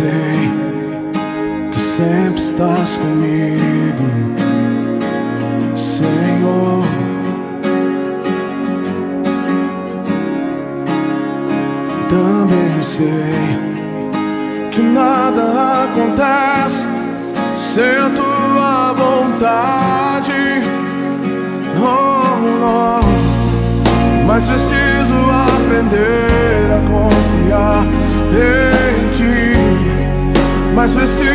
sei que sempre estás comigo, Senhor. Também sei que nada acontece sem a tua vontade. Oh, oh. Mas preciso aprender a confiar em ti. Mas preciso